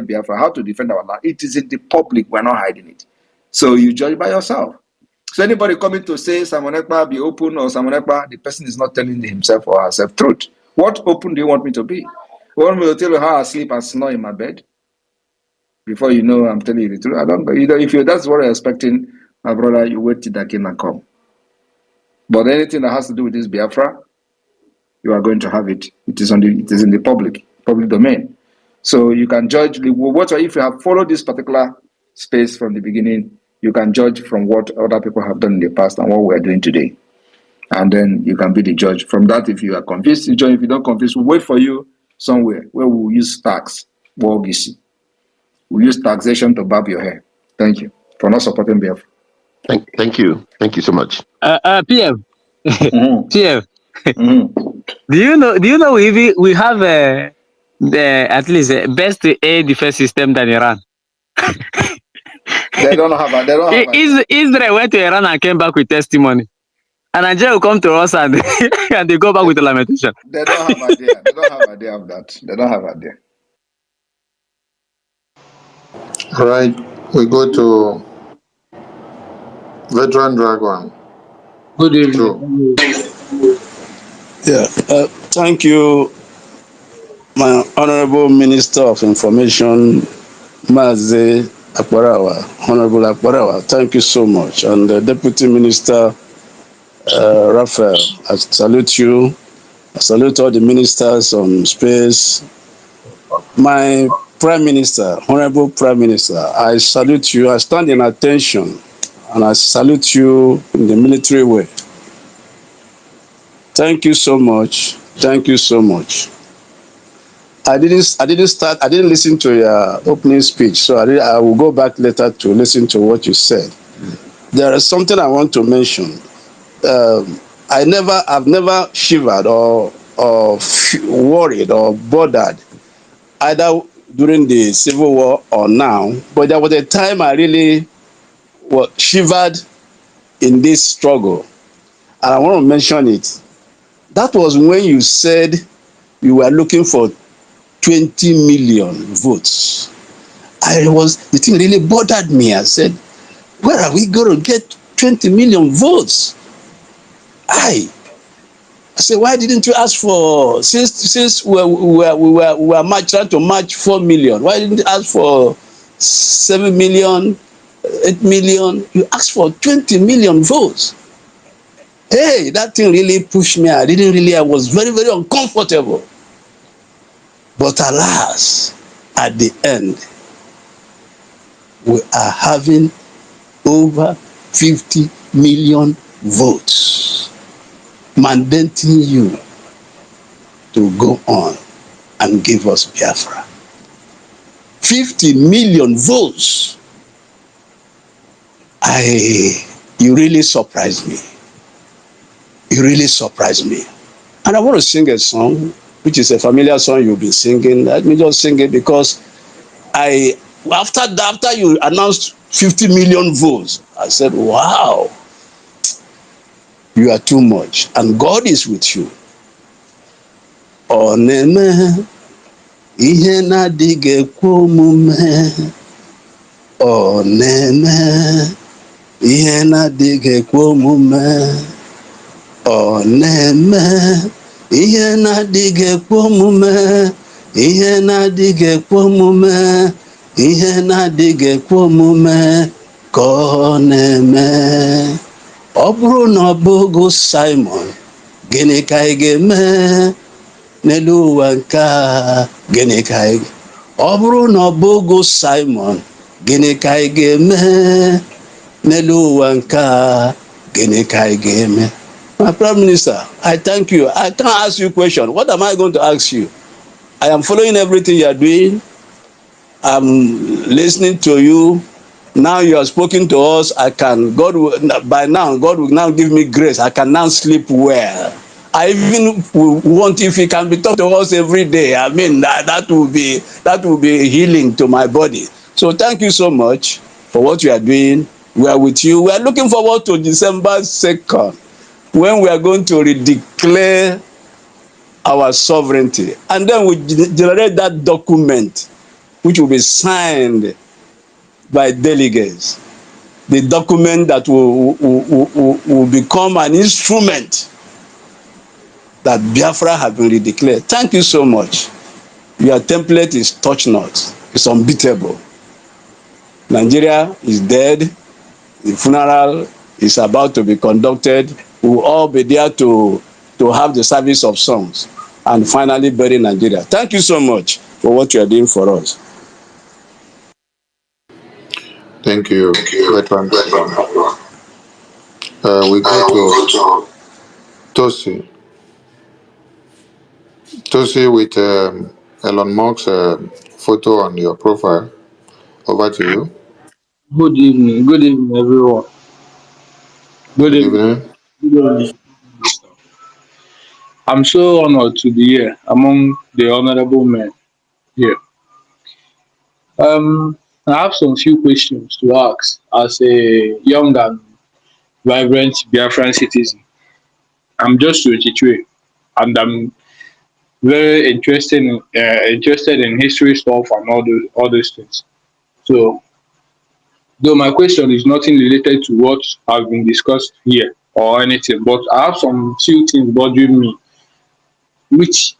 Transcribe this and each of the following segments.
Biafra, how to defend our land. It is in the public. We're not hiding it. So you judge by yourself. So anybody coming to say Simon Ekpa be open or Simon Ekpa, the person is not telling himself or herself truth. What open do you want me to be? You want me to tell you how I sleep and snore in my bed? Before you know I'm telling you the truth. I don't know. If that's what you're expecting, my brother, you wait till that can come. But anything that has to do with this Biafra, you are going to have it. It is in the public domain. So you can judge if you have followed this particular space from the beginning, you can judge from what other people have done in the past and what we are doing today. And then you can be the judge. From that, if you are confused, you join. If you don't confused, we'll wait for you somewhere where we'll use tax. We'll use taxation to barb your hair. Thank you for not supporting Biafra. Thank you. Thank you so much. PM. Mm-hmm. PM. Mm-hmm. Do you know we have at least the best air defense system than Iran? They don't have it. Israel went to Iran and came back with testimony. And Nigeria will come to us and, and they go back with the lamentation. They don't have idea. They don't have idea of that. They don't have idea. All right, we go to Veteran Dragon. Good evening. Yeah, thank you, my Honorable Minister of Information, Mazi Akparawa, Honorable Akparawa. Thank you so much. And the Deputy Minister, Raphael, I salute you. I salute all the ministers on space. My Prime Minister, Honorable Prime Minister, I salute you. I stand in attention and I salute you in the military way. Thank you so much. Thank you so much. I didn't listen to your opening speech, so I will go back later to listen to what you said. There is something I want to mention. I've never shivered or worried or bothered either during the Civil War or now, but there was a time I really shivered in this struggle, and I want to mention it. That was when you said you were looking for 20 million votes. The thing really bothered me. I said, where are we going to get 20 million votes? I said, why didn't you ask for, since we were trying to match 4 million, why didn't you ask for 7 million, 8 million? You asked for 20 million votes. Hey, that thing really pushed me. I was very, very uncomfortable. But alas, at the end, we are having over 50 million votes mandating you to go on and give us Biafra. 50 million votes. You really surprised me. You really surprised me. And I want to sing a song, which is a familiar song you've been singing. Let me just sing it because after you announced 50 million votes, I said, wow, you are too much. And God is with you. Oneme, ihe na-adịghị ekwe omume. Oneme, ihe na-adịghị ekwe omume. Oneme, ihe na-adịghị ekwe omume. Ihe na-adịghị ekwe omume. Ihe na-adịghị ekwe omume ka ọ na-eme. Ọ bụrụ na ọ bụghị Simon, gịnị ka ị ga-eme n'elu ụwa nke a? Gịnị ka ị ga-eme? Ọ bụrụ na ọ bụghị Simon, gịnị ka ị ga-eme n'elu ụwa nke a? Gịnị ka ị ga-eme? My Prime Minister, I thank you. I can't ask you a question. What am I going to ask you? I am following everything you are doing. I'm listening to you. Now you have spoken to us. God will now give me grace. I can now sleep well. I even want, if He can be talking to us every day. I mean, that will be healing to my body. So thank you so much for what you are doing. We are with you. We are looking forward to December 2nd, when we are going to redeclare our sovereignty. And then we generate that document which will be signed by delegates, the document that will become an instrument that Biafra has been redeclared. Thank you so much. Your template is touch not. It's unbeatable. Nigeria is dead. The funeral is about to be conducted. We will all be there to have the service of songs and finally bury Nigeria. Thank you so much for what you are doing for us. Thank you, veteran. We go to Tosi. Tosi with Elon Musk's photo on your profile. Over to you. Good evening. Good evening, everyone. Good Good evening. evening. Good evening. I'm so honored to be here among the honorable men here. I have some few questions to ask as a young and vibrant Biafran citizen. I'm just 23, and I'm very interested in history stuff and all those things. So, though my question is nothing related to what has been discussed here or anything, but I have some few things bothering me, which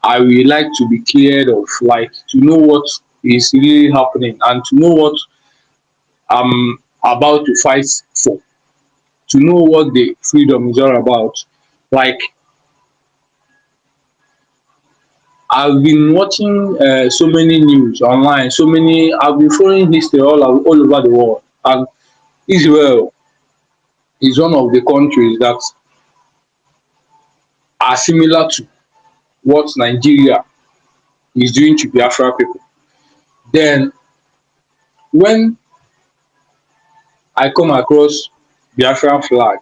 I would like to be cleared of, like to know what is really happening and to know what I'm about to fight for, to know what the freedom is all about. Like, I've been watching so many news online, I've been following history all over the world, and Israel is one of the countries that are similar to what Nigeria is doing to Biafra people. Then, when I come across Biafran flag,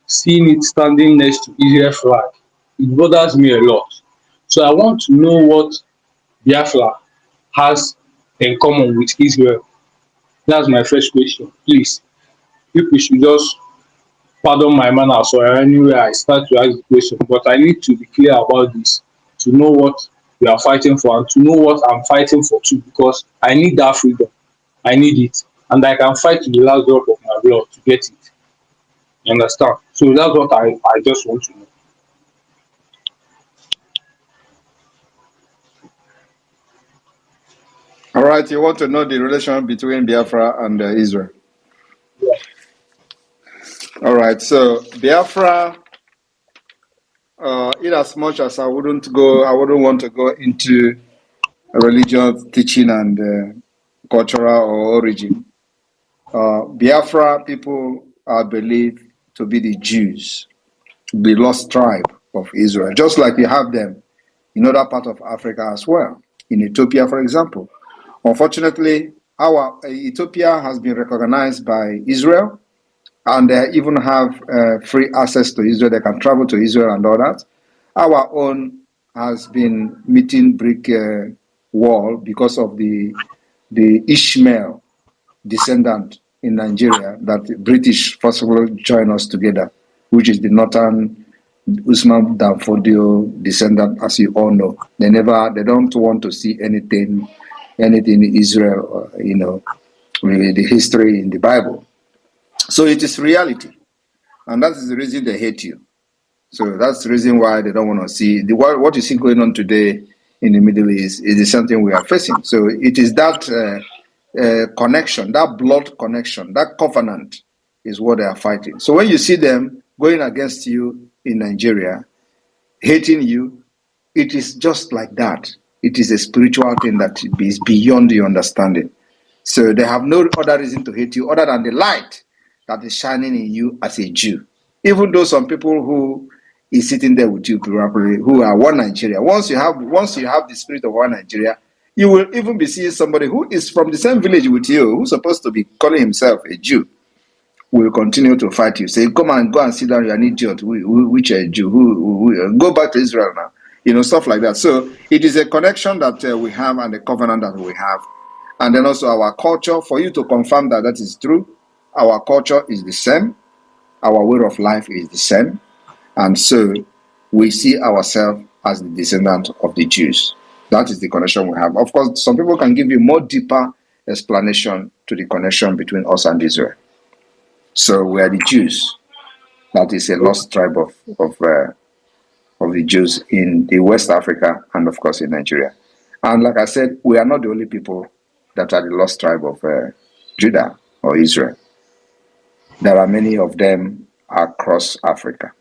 seeing it standing next to Israel flag, it bothers me a lot. So I want to know what Biafra has in common with Israel. That's my first question. Please, people should just pardon my manners or anywhere I start to ask the question, but I need to be clear about this to know what we are fighting for and to know what I'm fighting for too, because I need that freedom. I need it. And I can fight to the last drop of my blood to get it. You understand? So that's what I just want to know. All right, you want to know the relation between Biafra and Israel. Yeah. All right, so Biafra, in as much as I wouldn't want to go into religious teaching and cultural or origin. Biafra people are believed to be the Jews, the lost tribe of Israel, just like you have them in other parts of Africa as well, in Ethiopia, for example. Unfortunately, our Ethiopia has been recognized by Israel, and they even have free access to Israel. They can travel to Israel and all that. Our own has been meeting brick wall because of the Ishmael descendant in Nigeria that the British forcibly joined us together, which is the northern Usman Danfodio descendant, as you all know. They don't want to see anything in Israel, the history in the Bible. So it is reality, and that is the reason they hate you. So that's the reason why they don't want to see what you see going on today in the Middle East is the same thing we are facing. So it is that connection, that blood connection, that covenant is what they are fighting. So when you see them going against you in Nigeria, hating you, it is just like that. It is a spiritual thing that is beyond your understanding. So they have no other reason to hate you other than the light that is shining in you as a Jew. Even though some people who is sitting there with you probably who are one Nigeria, once you have the spirit of one Nigeria, you will even be seeing somebody who is from the same village with you, who's supposed to be calling himself a Jew, will continue to fight you. Say, go and sit down, you're an idiot, which a Jew, who go back to Israel now. Stuff like that. So it is a connection that we have and a covenant that we have. And then also our culture, for you to confirm that is true, our culture is the same, our way of life is the same, and so we see ourselves as the descendant of the Jews. That is the connection we have. Of course, some people can give you more deeper explanation to the connection between us and Israel. So we are the Jews. That is a lost tribe of the Jews in the West Africa and, of course, in Nigeria. And like I said, we are not the only people that are the lost tribe of Judah or Israel. There are many of them across Africa.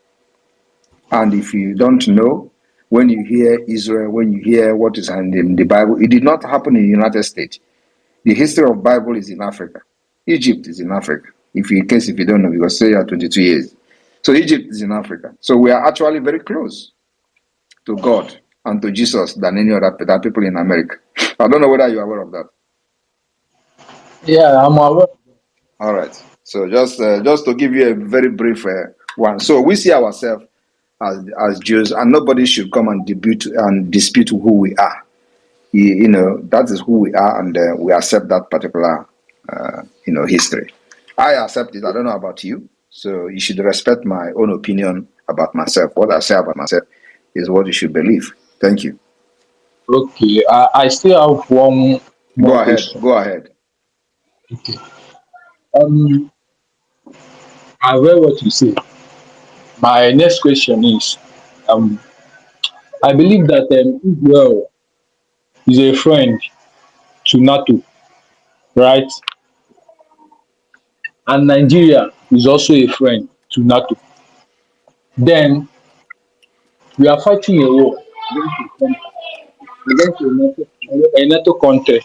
And if you don't know, when you hear Israel, when you hear what is in the Bible, it did not happen in the United States. The history of the Bible is in Africa. Egypt is in Africa. If you don't know, because say you are 22 years. So Egypt is in Africa. So we are actually very close to God and to Jesus than any other people in America. I don't know whether you are aware of that. Yeah, I'm aware. All right. So just to give you a very brief one. So we see ourselves as Jews, and nobody should come and dispute who we are. You know, that is who we are, and we accept that particular history. I accept it. I don't know about you. So you should respect my own opinion about myself. What I say about myself is what you should believe. Thank you. Okay, I still have one more question. Go ahead. Okay. I heard what you say. My next question is, I believe that Israel is a friend to NATO, right? And Nigeria is also a friend to NATO. Then we are fighting a war against a NATO country.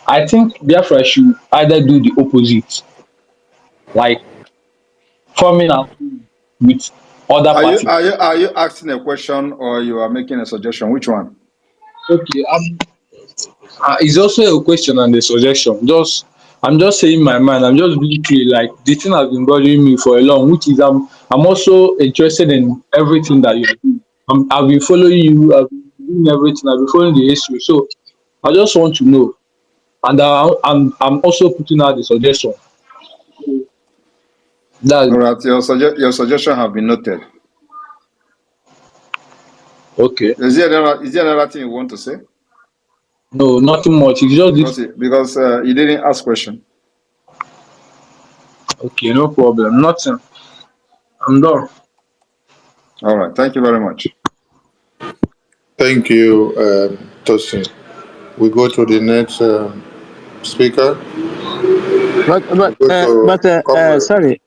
I think Biafra should either do the opposite, like forming a with other parties. Are you asking a question or you are making a suggestion? Which one? Okay, it's also a question and a suggestion. I'm just saying my mind. I'm just being clear. Like the thing has been bothering me for a long, which is I'm also interested in everything that you're doing. I've been following you. I've been doing everything. I've been following the history. So I just want to know, and I'm also putting out the suggestion. All right, your suggestion have been noted. Okay. Is there another thing you want to say? No, nothing much. It's just this. Because you didn't ask question. Okay, no problem. Nothing. I'm done. All right. Thank you very much. Thank you, Tosin. We go to the next speaker. Sorry,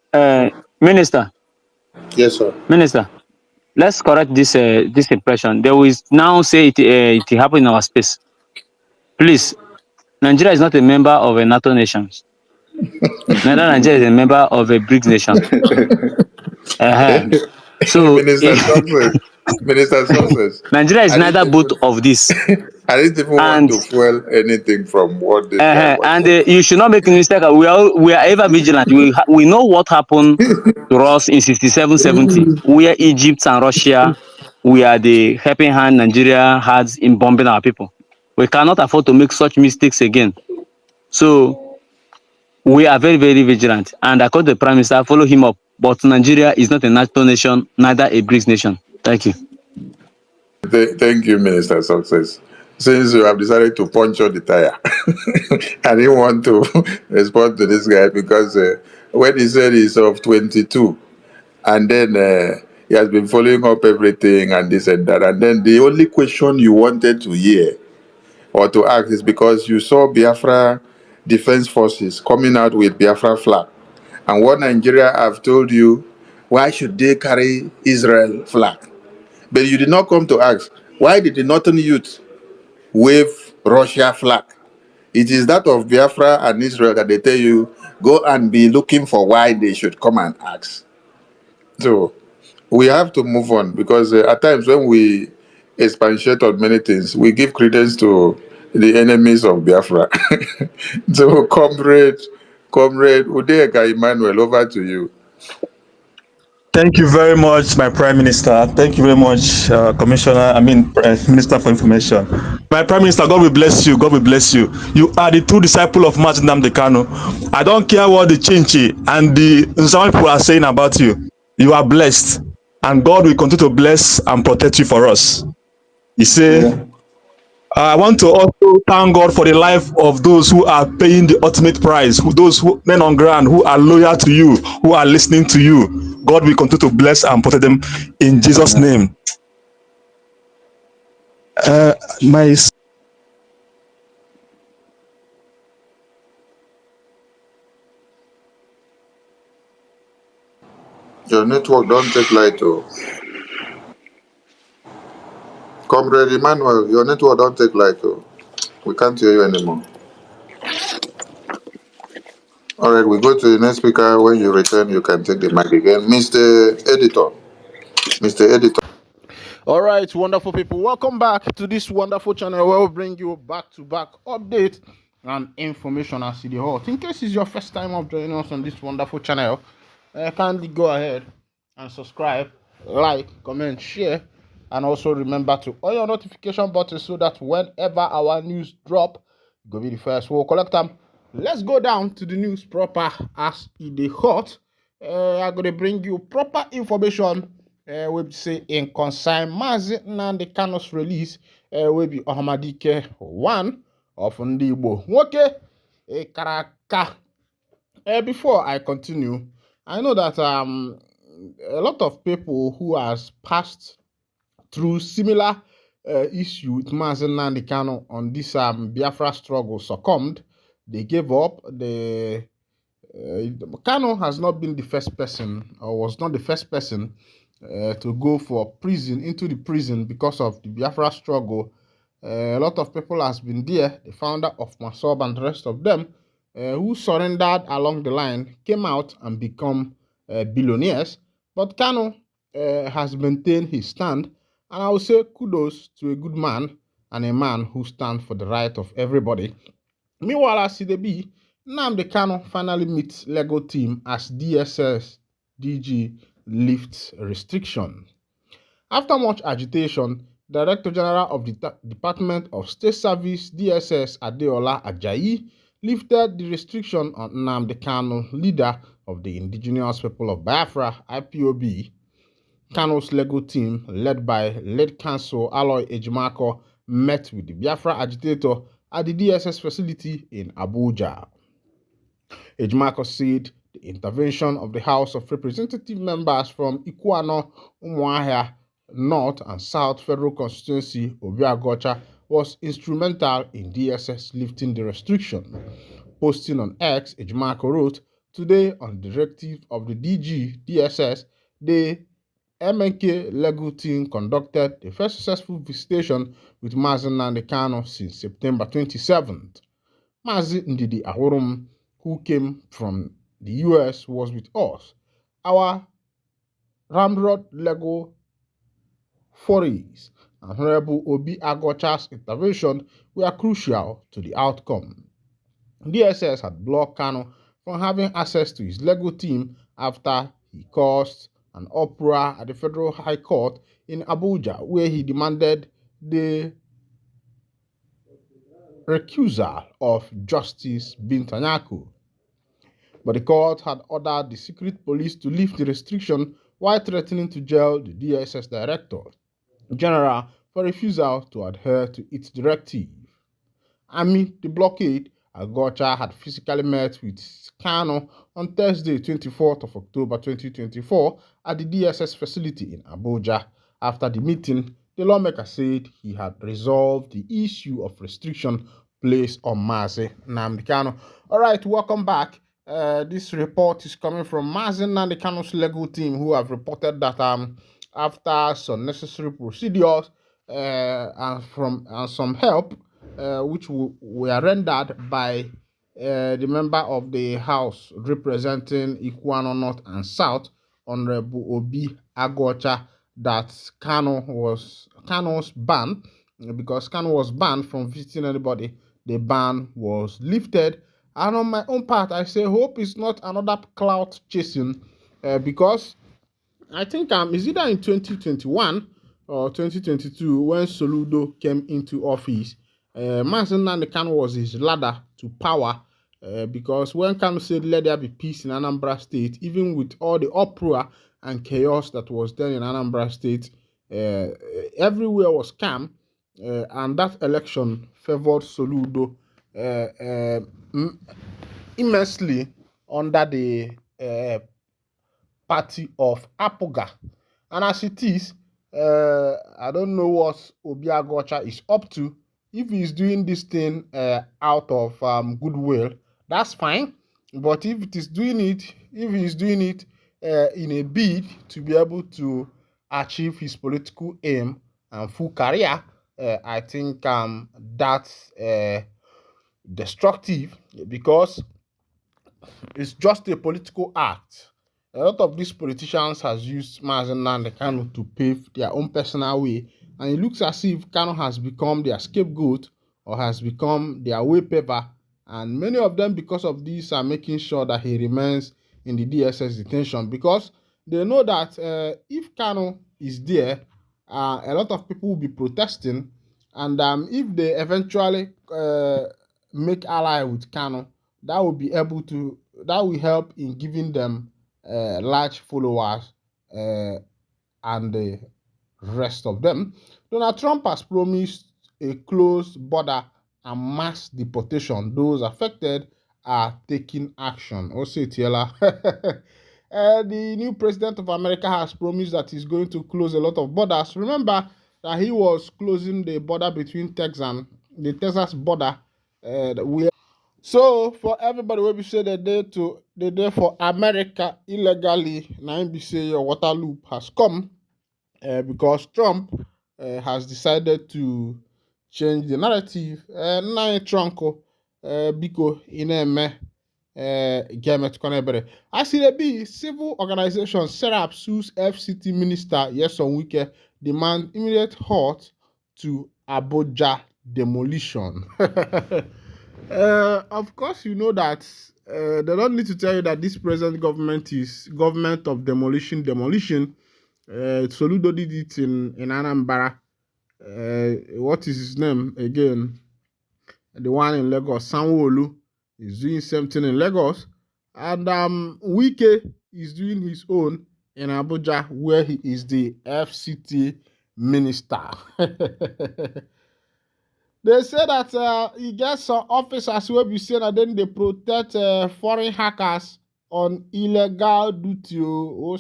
Minister. Yes, sir. Minister, let's correct this impression. They will now say it happened in our space. Please, Nigeria is not a member of a NATO nation. Neither Nigeria is a member of a BRICS nation. So Minister Success. Nigeria is neither both of these. I didn't even want to fuel anything from what this guy was saying. You should not make a mistake. We are ever vigilant. We know what happened to us in 67, 70, where Egypt and Russia were the helping hand Nigeria had in bombing our people. We cannot afford to make such mistakes again. So we are very, very vigilant. And according to the Prime Minister, follow him up. But Nigeria is not a NATO nation, neither a BRICS nation. Thank you. Thank you, Minister Success. Since you have decided to puncture the tire, I didn't want to respond to this guy because when he said he's of 22, and then he has been following up everything and this and that, and then the only question you wanted to hear or to ask is because you saw Biafra Defense Forces coming out with Biafra flag, and what Nigeria have told you, why should they carry Israel flag? But you did not come to ask, why did the Northern youth wave Russia flag? It is that of Biafra and Israel that they tell you, go and be looking for why they should come and ask. So we have to move on because at times when we expatiate on many things, we give credence to the enemies of Biafra. So comrade Udeka Emmanuel, over to you. Thank you very much, my Prime Minister. Thank you very much, Minister for Information. My Prime Minister, God will bless you. God will bless you. You are the true disciple of Martin Nnamdi Kanu. I don't care what the Chinchi and the some people are saying about you. You are blessed, and God will continue to bless and protect you for us. He said, I want to also thank God for the life of those who are paying the ultimate price, those who, men on ground who are loyal to you, who are listening to you. God will continue to bless and protect them in Jesus' Amen. name. My Your network don't take light, oh. Comrade Emmanuel, your network don't take light, oh. We can't hear you anymore. All right, we go to the next speaker. When you return, you can take the mic again. Mr. Editor. Mr. Editor. All right, wonderful people. Welcome back to this wonderful channel where we bring you back-to-back update and information as the hot. In case it's your first time of joining us on this wonderful channel, kindly go ahead and subscribe, like, comment, share, and also remember to on your notification button so that whenever our news drop, go be the first. We'll collect them. Let's go down to the news proper as the hot. I'm gonna bring you proper information. We say in concern Mazi Nnamdi Kanu's release. We be Ohamadike 1 of Ndibo. Okay, Karaka. Before I continue, I know that a lot of people who has passed through similar issue with Mazi Nnamdi Kanu on this Biafra struggle succumbed. They gave up. Kanu has not been the first person, or was not the first person to go for into the prison because of the Biafra struggle. A lot of people has been there. The founder of Osonb and the rest of them who surrendered along the line came out and become billionaires. But Kanu has maintained his stand, and I would say kudos to a good man and a man who stands for the right of everybody. Meanwhile, as CDB, Nnamdi Kanu finally meets Lego team as DSS DG lifts restriction. After much agitation, Director General of the Department of State Service DSS Adeola Ajayi lifted the restriction on Nnamdi Kanu, leader of the Indigenous People of Biafra (IPOB). Kanu's Lego team, led by lead counsel Aloy Ejimako, met with the Biafra agitator at the DSS facility in Abuja. Ejimako said the intervention of the House of Representative members from Ikuano, Umuahia, North and South Federal Constituency, Obiagocha, was instrumental in DSS lifting the restriction. Posting on X, Ejimako wrote, "Today, on the directive of the DG DSS, the MNK Lego team conducted the first successful visitation with Mazi Nnamdi Kanu since September 27th. Mazi Ndidi Ahurum, who came from the US, was with us. Our Ramrod Lego forays and Honorable Obi Agocha's intervention were crucial to the outcome. DSS had blocked Kanu from having access to his Lego team after he caused an uproar at the Federal High Court in Abuja, where he demanded the recusal of Justice Bintanyaku. But the court had ordered the secret police to lift the restriction while threatening to jail the DSS Director General for refusal to adhere to its directive. Amid the blockade, Agocha had physically met with Kanu on Thursday, 24th of October 2024 at the DSS facility in Abuja. After the meeting, the lawmaker said he had resolved the issue of restriction placed on Mazi Nnamdi Kanu. All right, welcome back. This report is coming from Mazi Nnamdi Kanu's legal team, who have reported that after some necessary procedures and some help, which were rendered by the member of the House representing Ikuano North and South, Honorable Obi Agocha, that Kanu's ban, because Kanu was banned from visiting anybody. The ban was lifted. And on my own part, I say hope it's not another clout chasing, because I think is either in 2021 or 2022 when Soludo came into office. Mazi Nnamdi Kanu was his ladder to power, because when Kanu said let there be peace in Anambra State, even with all the uproar and chaos that was there in Anambra State, everywhere was calm. and that election favored Soludo immensely under the party of Apoga. And as it is, I don't know what Obiagocha is up to. If he's doing this thing out of goodwill, that's fine. But if he's doing it in a bid to be able to achieve his political aim and full career, I think that's destructive, because it's just a political act. A lot of these politicians has used Mazen Nnamdi Kanu to pave their own personal way, and it looks as if Kanu has become their scapegoat or has become their way paver, and many of them, because of this, are making sure that he remains in the DSS detention, because they know that if Kanu is there, a lot of people will be protesting, and if they eventually make ally with Kanu, that will help in giving them large followers and the rest of them. Donald Trump has promised a closed border and mass deportation. Those affected are taking action. Also, Tiela. The new president of America has promised that he's going to close a lot of borders. Remember that he was closing the border between the Texas border, so for everybody wey be say they dey for America illegally, na be say your water loop has come, because Trump has decided to change the narrative. Na Trunko biko ina-eme ga-emetụkwana ebere. As e be, civil organization Serap sues FCT minister Nyesom Wike, demand immediate halt to Abuja demolition. Of course, you know that they don't need to tell you that this present government is government of demolition. Soludo did it in Anambra. What is his name again? The one in Lagos, Sanwo-Olu, is doing something in Lagos, and Wike is doing his own in Abuja, where he is the FCT minister. They say that he gets some officers who will be saying that then they protect foreign hackers on illegal duty. Oh,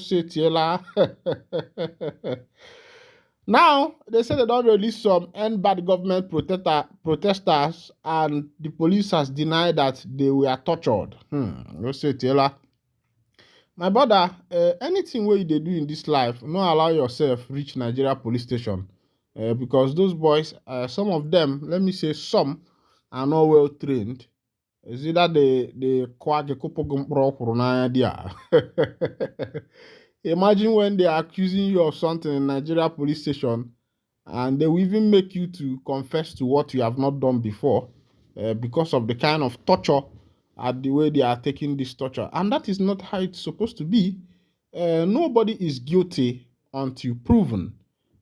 now, they say they don't release some end bad government protesters, and the police has denied that they were tortured. My brother, anything wey you dey do in this life, no allow yourself reach Nigeria police station, because those boys, some of them, let me say some, are not well trained. Is either they quack a couple Imagine when they are accusing you of something in Nigeria police station, and they will even make you to confess to what you have not done before, because of the kind of torture and the way they are taking this torture. And that is not how it's supposed to be. Nobody is guilty until proven.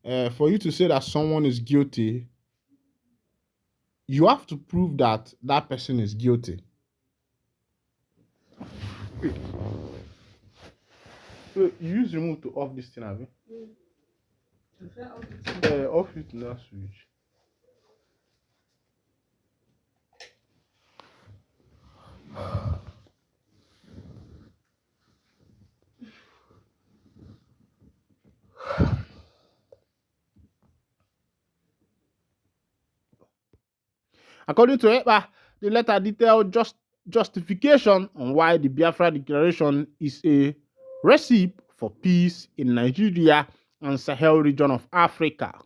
For you to say that someone is guilty, you have to prove that that person is guilty. So you use remote to off this thing, have you? Off it now, switch. According to Ekpa'S, the letter detailed justification on why the Biafra Declaration is a recipe for peace in Nigeria and Sahel region of Africa.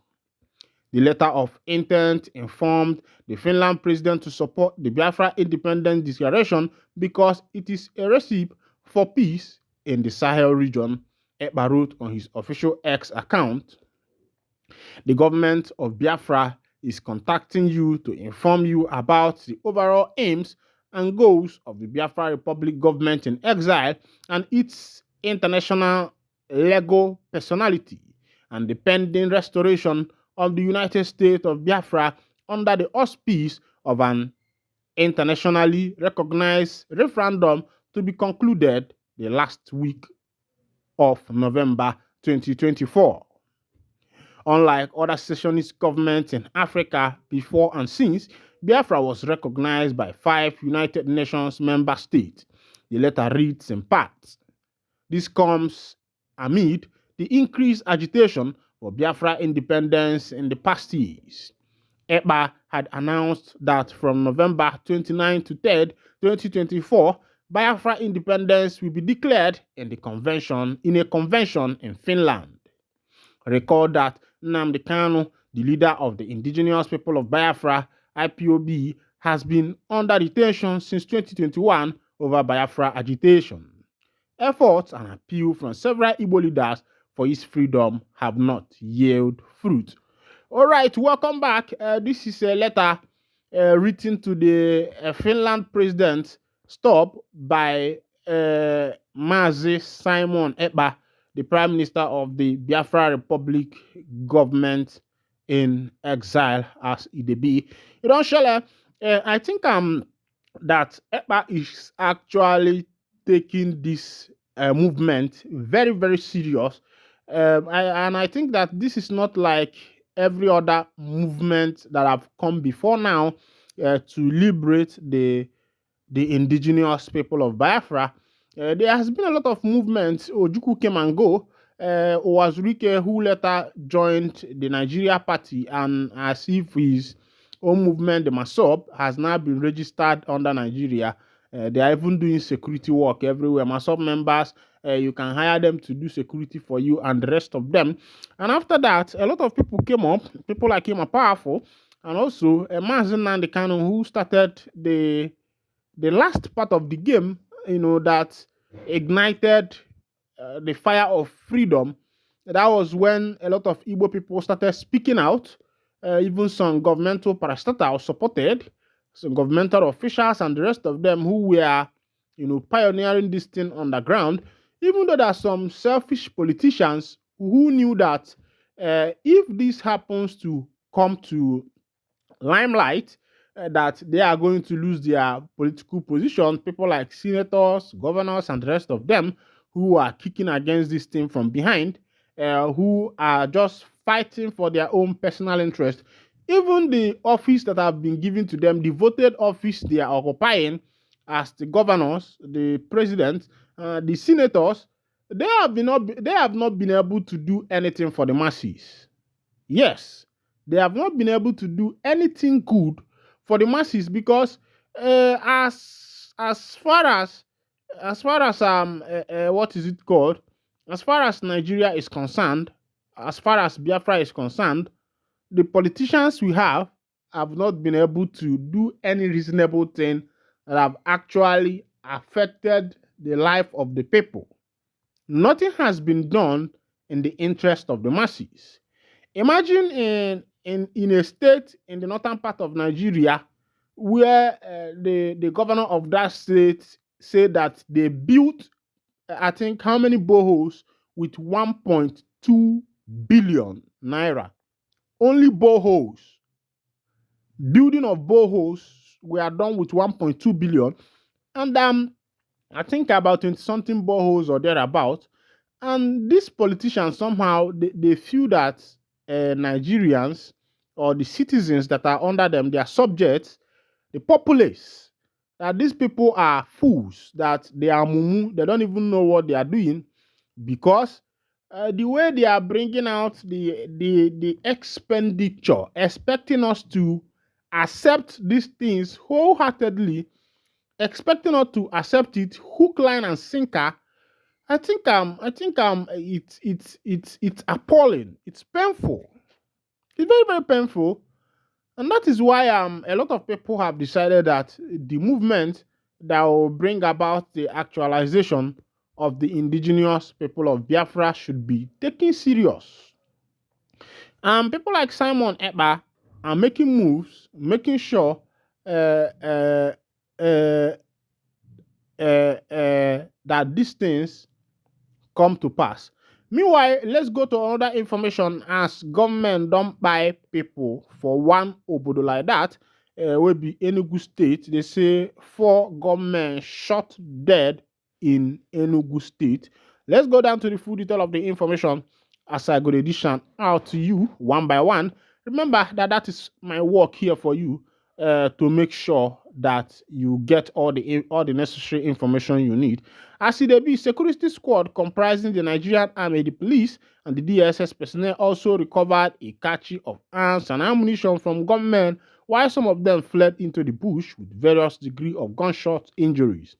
The letter of intent informed the Finland president to support the Biafra Independence Declaration because it is a recipe for peace in the Sahel region, Ekpa'S wrote on his official X account. The government of Biafra is contacting you to inform you about the overall aims and goals of the Biafra Republic government in exile and its international legal personality, and the pending restoration of the United States of Biafra under the auspice of an internationally recognized referendum to be concluded the last week of November 2024. Unlike other secessionist governments in Africa before and since, Biafra was recognized by 5 United Nations member states. The letter reads in part. This comes amid the increased agitation for Biafra independence in the past years. Ekpa'S had announced that from November 29 to 3, 2024, Biafra independence will be declared in a convention in Finland. Recall that Nnamdi Kanu, the leader of the indigenous people of Biafra, IPOB, has been under detention since 2021 over Biafra agitation. Efforts and appeal from several Igbo leaders for his freedom have not yielded fruit. All right, welcome back. This is a letter written to the Finland president, Stop, by Mazi Simon Ekpa'S, the Prime Minister of the Biafra Republic government in exile as EDB. You know, Shele, I think that Ekpa'S is actually taking this movement very, very serious. I think that this is not like every other movement that have come before now to liberate the indigenous people of Biafra. There has been a lot of movements. Ojukwu came and go. Owazurike, who later joined the Nigeria party, and as if his own movement, the Osonb, has now been registered under Nigeria. They are even doing security work everywhere. Osonb members, you can hire them to do security for you and the rest of them. And after that, a lot of people came up. People like him are powerful. And also, Mazi Nnamdi Kanu, who started the last part of the game, you know, that ignited the fire of freedom. That was when a lot of Igbo people started speaking out. Even some governmental parastatals supported, some governmental officials and the rest of them who were, you know, pioneering this thing on the ground. Even though there are some selfish politicians who knew that if this happens to come to limelight, that they are going to lose their political position. People like senators, governors, and the rest of them who are kicking against this thing from behind, who are just fighting for their own personal interest. Even the office that have been given to them, the voted office they are occupying as the governors, the president, the senators, they have not been able to do anything for the masses. Yes, they have not been able to do anything good for the masses because as far as what is it called? As far as Nigeria is concerned, as far as Biafra is concerned, the politicians we have not been able to do any reasonable thing that have actually affected the life of the people. Nothing has been done in the interest of the masses. Imagine in a state in the northern part of Nigeria where the governor of that state said that they built, I think, how many boreholes with 1.2 billion naira. Only boreholes. Building of boreholes were done with 1.2 billion. And I think about 20-something boreholes or thereabout. And these politicians somehow, they feel that Nigerians or the citizens that are under them, their subjects, the populace, that these people are fools, that they are mumu, they don't even know what they are doing, because the way they are bringing out the expenditure, expecting us to accept these things wholeheartedly, expecting us to accept it hook, line, and sinker. I think it's appalling. It's painful. It's very, very painful. And that is why a lot of people have decided that the movement that will bring about the actualization of the indigenous people of Biafra should be taken serious. People like Simon Ekpa'S are making moves, making sure that these things come to pass. Meanwhile, let's go to another information. As government don't buy people for one obodo like that, will be Enugu State. They say 4 government shot dead in Enugu State. Let's go down to the full detail of the information as I go to dish am out to you one by one. Remember that is my work here for you to make sure that you get all the necessary information you need. As it be, security squad comprising the Nigerian Army, the police, and the DSS personnel also recovered a cache of arms and ammunition from gunmen, while some of them fled into the bush with various degree of gunshot injuries.